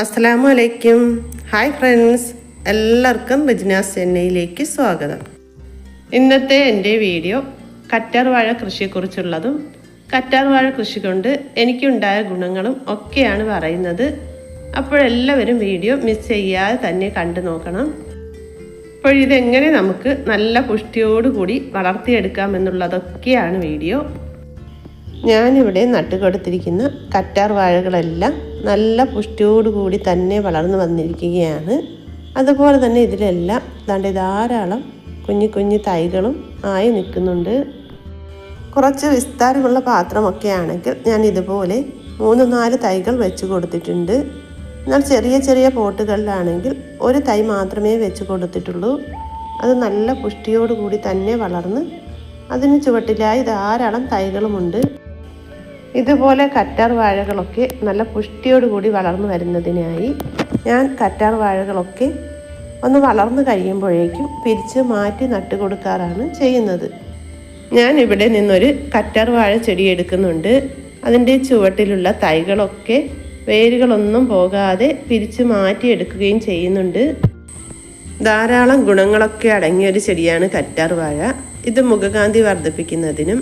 അസ്സലാമു അലൈക്കും. Hi friends, എല്ലാവർക്കും റിജ്നാസ് ചെന്നൈയിലേക്ക് സ്വാഗതം. ഇന്നത്തെ എൻ്റെ വീഡിയോ കറ്റാർ വാഴ കൃഷിയെക്കുറിച്ചുള്ളതും കറ്റാർ വാഴ കൃഷി കൊണ്ട് എനിക്കുണ്ടായ ഗുണങ്ങളും ഒക്കെയാണ് പറയുന്നത്. അപ്പോഴെല്ലാവരും വീഡിയോ മിസ് ചെയ്യാതെ തന്നെ കണ്ടു നോക്കണം. അപ്പോൾ ഇതെങ്ങനെ നമുക്ക് നല്ല പുഷ്ടിയോടുകൂടി വളർത്തിയെടുക്കാമെന്നുള്ളതൊക്കെയാണ് വീഡിയോ. ഞാനിവിടെ നട്ടുകൊടുത്തിരിക്കുന്ന കറ്റാർ വാഴകളെല്ലാം നല്ല പുഷ്ടിയോടുകൂടി തന്നെ വളർന്നു വന്നിരിക്കുകയാണ്. അതുപോലെ തന്നെ ഇതിലെല്ലാം ധാരാളം കുഞ്ഞു കുഞ്ഞു തൈകളും ആയി നിൽക്കുന്നുണ്ട്. കുറച്ച് വിസ്താരമുള്ള പാത്രമൊക്കെ ആണെങ്കിൽ ഞാൻ ഇതുപോലെ 3-4 തൈകൾ വെച്ച് കൊടുത്തിട്ടുണ്ട്. എന്നാൽ ചെറിയ ചെറിയ പോട്ടുകളിലാണെങ്കിൽ ഒരു തൈ മാത്രമേ വെച്ച് കൊടുത്തിട്ടുള്ളൂ. അത് നല്ല പുഷ്ടിയോടുകൂടി തന്നെ വളർന്ന് അതിന് ചുവട്ടിലായി ധാരാളം തൈകളുമുണ്ട്. ഇതുപോലെ കറ്റാർ വാഴകളൊക്കെ നല്ല പുഷ്ടിയോടുകൂടി വളർന്നു വരുന്നതിനായി ഞാൻ കറ്റാർ വാഴകളൊക്കെ ഒന്ന് വളർന്നു കഴിയുമ്പോഴേക്കും പിരിച്ച് മാറ്റി നട്ടു കൊടുക്കാറാണ് ചെയ്യുന്നത്. ഞാൻ ഇവിടെ നിന്നൊരു കറ്റാർ വാഴ ചെടി എടുക്കുന്നുണ്ട്. അതിൻ്റെ ചുവട്ടിലുള്ള തൈകളൊക്കെ വേരുകളൊന്നും പോകാതെ പിരിച്ച് മാറ്റിയെടുക്കുകയും ചെയ്യുന്നുണ്ട്. ധാരാളം ഗുണങ്ങളൊക്കെ അടങ്ങിയൊരു ചെടിയാണ് കറ്റാർ വാഴ. ഇത് മുഖകാന്തി വർദ്ധിപ്പിക്കുന്നതിനും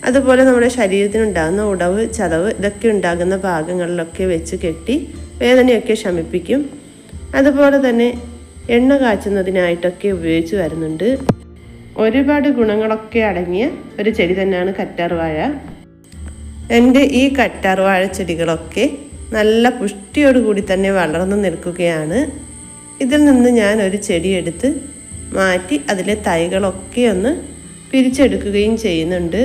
അതുപോലെ നമ്മുടെ ശരീരത്തിനുണ്ടാകുന്ന ഉടവ്, ചതവ് ഇതൊക്കെ ഉണ്ടാകുന്ന ഭാഗങ്ങളിലൊക്കെ വെച്ച് കെട്ടി വേദനയൊക്കെ ശമിപ്പിക്കും. അതുപോലെ തന്നെ എണ്ണ കാച്ചുന്നതിനായിട്ടൊക്കെ ഉപയോഗിച്ച് വരുന്നുണ്ട്. ഒരുപാട് ഗുണങ്ങളൊക്കെ അടങ്ങിയ ഒരു ചെടി തന്നെയാണ് കറ്റാർ വാഴ. എൻ്റെ ഈ കറ്റാർ വാഴ ചെടികളൊക്കെ നല്ല പുഷ്ടിയോടുകൂടി തന്നെ വളർന്നു നിൽക്കുകയാണ്. ഇതിൽ നിന്ന് ഞാൻ ഒരു ചെടി എടുത്ത് മാറ്റി അതിലെ തൈകളൊക്കെ ഒന്ന് പിരിച്ചെടുക്കുകയും ചെയ്യുന്നുണ്ട്.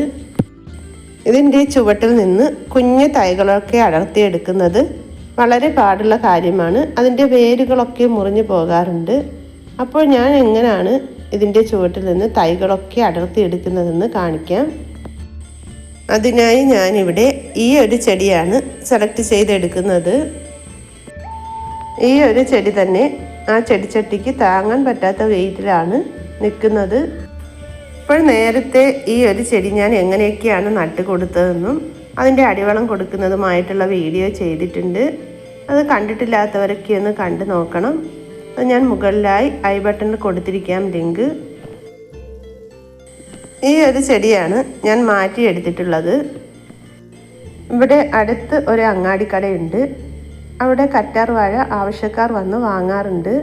ഇതിൻ്റെ ചുവട്ടിൽ നിന്ന് കുഞ്ഞു തൈകളൊക്കെ അടർത്തിയെടുക്കുന്നത് വളരെ പാടുള്ള കാര്യമാണ്. അതിൻ്റെ വേരുകളൊക്കെ മുറിഞ്ഞു പോകാറുണ്ട്. അപ്പോൾ ഞാൻ എങ്ങനെയാണ് ഇതിൻ്റെ ചുവട്ടിൽ നിന്ന് തൈകളൊക്കെ അടർത്തിയെടുക്കുന്നതെന്ന് കാണിക്കാം. അതിനായി ഞാനിവിടെ ഈ ഒരു ചെടിയാണ് സെലക്ട് ചെയ്തെടുക്കുന്നത്. ഈ ഒരു ചെടി തന്നെ ആ ചെടിച്ചട്ടിക്ക് താങ്ങാൻ പറ്റാത്ത വെയിറ്റിലാണ് നിൽക്കുന്നത്. ഇപ്പോൾ നേരത്തെ ഈ ഒരു ചെടി ഞാൻ എങ്ങനെയൊക്കെയാണ് നട്ട് കൊടുത്തതെന്നും അതിൻ്റെ അടിവളം കൊടുക്കുന്നതുമായിട്ടുള്ള വീഡിയോ ചെയ്തിട്ടുണ്ട്. അത് കണ്ടിട്ടില്ലാത്തവരൊക്കെ ഒന്ന് കണ്ടു നോക്കണം. അത് ഞാൻ മുകളിലായി ഐ ബട്ടണിൽ കൊടുത്തിരിക്കാം ലിങ്ക്. ഈ ഒരു ചെടിയാണ് ഞാൻ മാറ്റിയെടുത്തിട്ടുള്ളത്. ഇവിടെ അടുത്ത് ഒരു അങ്ങാടിക്കടയുണ്ട്. അവിടെ കറ്റാർ വാഴ ആവശ്യക്കാർ വന്ന് വാങ്ങാറുണ്ട്.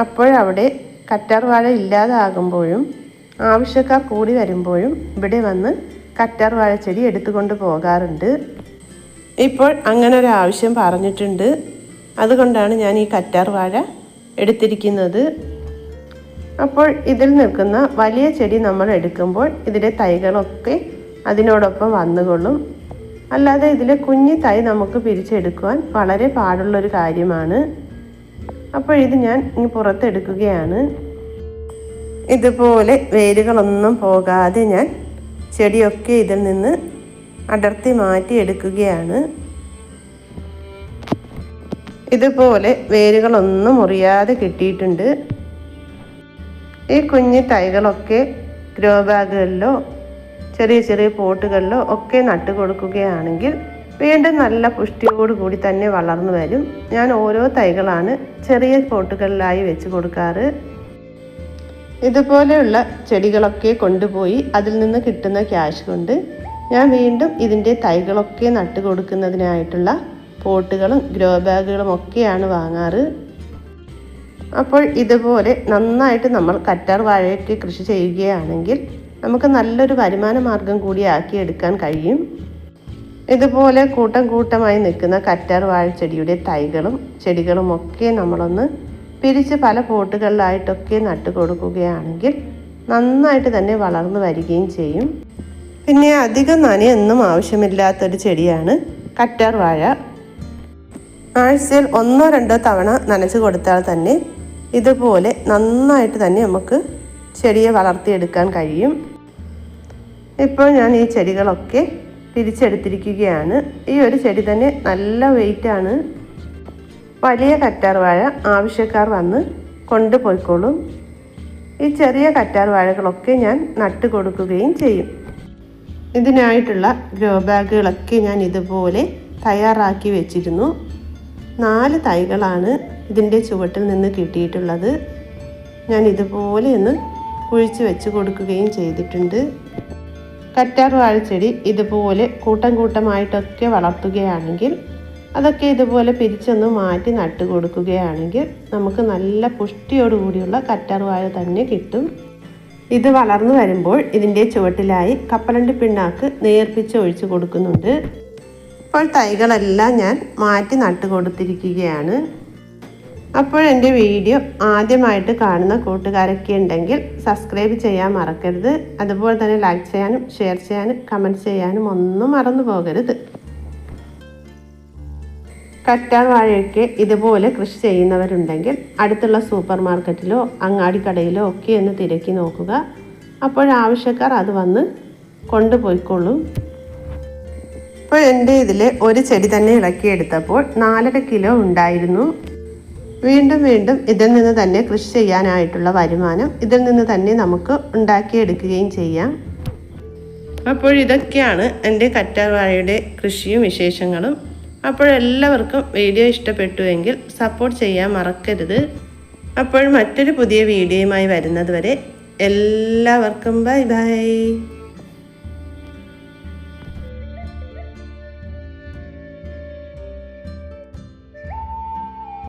അപ്പോഴവിടെ കറ്റാർ വാഴ ഇല്ലാതാകുമ്പോഴും ആവശ്യക്കാർ കൂടി വരുമ്പോഴും ഇവിടെ വന്ന് കറ്റാർ വാഴ ചെടി എടുത്തുകൊണ്ട് പോകാറുണ്ട്. ഇപ്പോൾ അങ്ങനെ ഒരു ആവശ്യം പറഞ്ഞിട്ടുണ്ട്. അതുകൊണ്ടാണ് ഞാൻ ഈ കറ്റാർ വാഴ എടുത്തിരിക്കുന്നത്. അപ്പോൾ ഇതിൽ നിൽക്കുന്ന വലിയ ചെടി നമ്മൾ എടുക്കുമ്പോൾ ഇതിലെ തൈകളൊക്കെ അതിനോടൊപ്പം വന്നുകൊള്ളും. അല്ലാതെ ഇതിലെ കുഞ്ഞു തൈ നമുക്ക് പിരിച്ചെടുക്കുവാൻ വളരെ പാടുള്ളൊരു കാര്യമാണ്. അപ്പോൾ ഇത് ഞാൻ ഇനി പുറത്തെടുക്കുകയാണ്. ഇതുപോലെ വേരുകളൊന്നും പോകാതെ ഞാൻ ചെടിയൊക്കെ ഇതിൽ നിന്ന് അടർത്തി മാറ്റിയെടുക്കുകയാണ്. ഇതുപോലെ വേരുകളൊന്നും മുറിയാതെ കിട്ടിയിട്ടുണ്ട്. ഈ കുഞ്ഞു തൈകളൊക്കെ ഗ്രോ ബാഗുകളിലോ ചെറിയ ചെറിയ പോട്ടുകളിലോ ഒക്കെ നട്ടു കൊടുക്കുകയാണെങ്കിൽ വീണ്ടും നല്ല പുഷ്ടിയോടുകൂടി തന്നെ വളർന്നു വരും. ഞാൻ ഓരോ തൈകളാണ് ചെറിയ പോട്ടുകളിലായി വെച്ച് കൊടുക്കാറ്. ഇതുപോലെയുള്ള ചെടികളൊക്കെ കൊണ്ടുപോയി അതിൽ നിന്ന് കിട്ടുന്ന ക്യാഷ് കൊണ്ട് ഞാൻ വീണ്ടും ഇതിൻ്റെ തൈകളൊക്കെ നട്ടു കൊടുക്കുന്നതിനായിട്ടുള്ള പോട്ടുകളും ഗ്രോ ബാഗുകളും ഒക്കെയാണ് വാങ്ങാറ്. അപ്പോൾ ഇതുപോലെ നന്നായിട്ട് നമ്മൾ കറ്റാർ വാഴയൊക്കെ കൃഷി ചെയ്യുകയാണെങ്കിൽ നമുക്ക് നല്ലൊരു വരുമാന മാർഗം കൂടി ആക്കിയെടുക്കാൻ കഴിയും. ഇതുപോലെ കൂട്ടം കൂട്ടമായി നിൽക്കുന്ന കറ്റാർ വാഴ ചെടിയുടെ തൈകളും ചെടികളും ഒക്കെ നമ്മളൊന്ന് പിരിച്ച് പല പോട്ടുകളിലായിട്ടൊക്കെ നട്ടു കൊടുക്കുകയാണെങ്കിൽ നന്നായിട്ട് തന്നെ വളർന്നു വരികയും ചെയ്യും. പിന്നെ അധികം നനയൊന്നും ആവശ്യമില്ലാത്തൊരു ചെടിയാണ് കറ്റാർ വാഴ. ആഴ്ചയിൽ 1-2 തവണ നനച്ച് കൊടുത്താൽ തന്നെ ഇതുപോലെ നന്നായിട്ട് തന്നെ നമുക്ക് ചെടിയെ വളർത്തിയെടുക്കാൻ കഴിയും. ഇപ്പോൾ ഞാൻ ഈ ചെടികളൊക്കെ പിരിച്ചെടുത്തിരിക്കുകയാണ്. ഈ ഒരു ചെടി തന്നെ നല്ല വെയിറ്റാണ്. വലിയ കറ്റാർ വാഴ ആവശ്യക്കാർ വന്ന് കൊണ്ടുപോയിക്കോളും. ഈ ചെറിയ കറ്റാർ വാഴകളൊക്കെ ഞാൻ നട്ടു കൊടുക്കുകയും ചെയ്യും. ഇതിനായിട്ടുള്ള ഗ്രോ ബാഗുകളൊക്കെ ഞാൻ ഇതുപോലെ തയ്യാറാക്കി വെച്ചിരുന്നു. 4 തൈകളാണ് ഇതിൻ്റെ ചുവട്ടിൽ നിന്ന് കിട്ടിയിട്ടുള്ളത്. ഞാൻ ഇതുപോലെ ഒന്ന് കുഴിച്ച് വെച്ച് കൊടുക്കുകയും ചെയ്തിട്ടുണ്ട്. കറ്റാർ വാഴച്ചെടി ഇതുപോലെ കൂട്ടം കൂട്ടമായിട്ടൊക്കെ വളർത്തുകയാണെങ്കിൽ, അതൊക്കെ ഇതുപോലെ പിരിച്ചൊന്ന് മാറ്റി നട്ട് കൊടുക്കുകയാണെങ്കിൽ നമുക്ക് നല്ല പുഷ്ടിയോടുകൂടിയുള്ള കറ്റാർ വാഴ തന്നെ കിട്ടും. ഇത് വളർന്നു വരുമ്പോൾ ഇതിൻ്റെ ചുവട്ടിലായി കപ്പലണ്ടി പിണ്ണാക്ക് നേർപ്പിച്ച് ഒഴിച്ച് കൊടുക്കുന്നുണ്ട്. ഇപ്പോൾ തൈകളെല്ലാം ഞാൻ മാറ്റി നട്ട് കൊടുത്തിരിക്കുകയാണ്. അപ്പോൾ എൻ്റെ വീഡിയോ ആദ്യമായിട്ട് കാണുന്ന കൂട്ടുകാരൊക്കെ ഉണ്ടെങ്കിൽ സബ്സ്ക്രൈബ് ചെയ്യാൻ മറക്കരുത്. അതുപോലെ തന്നെ ലൈക്ക് ചെയ്യാനും ഷെയർ ചെയ്യാനും കമൻറ്റ് ചെയ്യാനും ഒന്നും മറന്നു പോകരുത്. കറ്റാർ വാഴയൊക്കെ ഇതുപോലെ കൃഷി ചെയ്യുന്നവരുണ്ടെങ്കിൽ അടുത്തുള്ള സൂപ്പർ മാർക്കറ്റിലോ അങ്ങാടിക്കടയിലോ ഒക്കെ ഒന്ന് തിരക്കി നോക്കുക. അപ്പോഴാവശ്യക്കാർ അത് വന്ന് കൊണ്ടുപോയിക്കൊള്ളും. ഇപ്പോൾ എൻ്റെ ഇതിൽ ഒരു ചെടി തന്നെ ഇളക്കിയെടുത്തപ്പോൾ 4.5 കിലോ ഉണ്ടായിരുന്നു. വീണ്ടും വീണ്ടും ഇതിൽ നിന്ന് തന്നെ കൃഷി ചെയ്യാനായിട്ടുള്ള വരുമാനം ഇതിൽ നിന്ന് തന്നെ നമുക്ക് ഉണ്ടാക്കിയെടുക്കുകയും ചെയ്യാം. അപ്പോൾ ഇതൊക്കെയാണ് എൻ്റെ കറ്റാർ വാഴയുടെ കൃഷിയും വിശേഷങ്ങളും. അപ്പോൾ എല്ലാവർക്കും വീഡിയോ ഇഷ്ടപ്പെട്ടുവെങ്കിൽ സപ്പോർട്ട് ചെയ്യാൻ മറക്കരുത്. അപ്പോൾ മറ്റൊരു പുതിയ വീഡിയോയുമായി വരുന്നത് വരെ എല്ലാവർക്കും ബൈ ബൈ.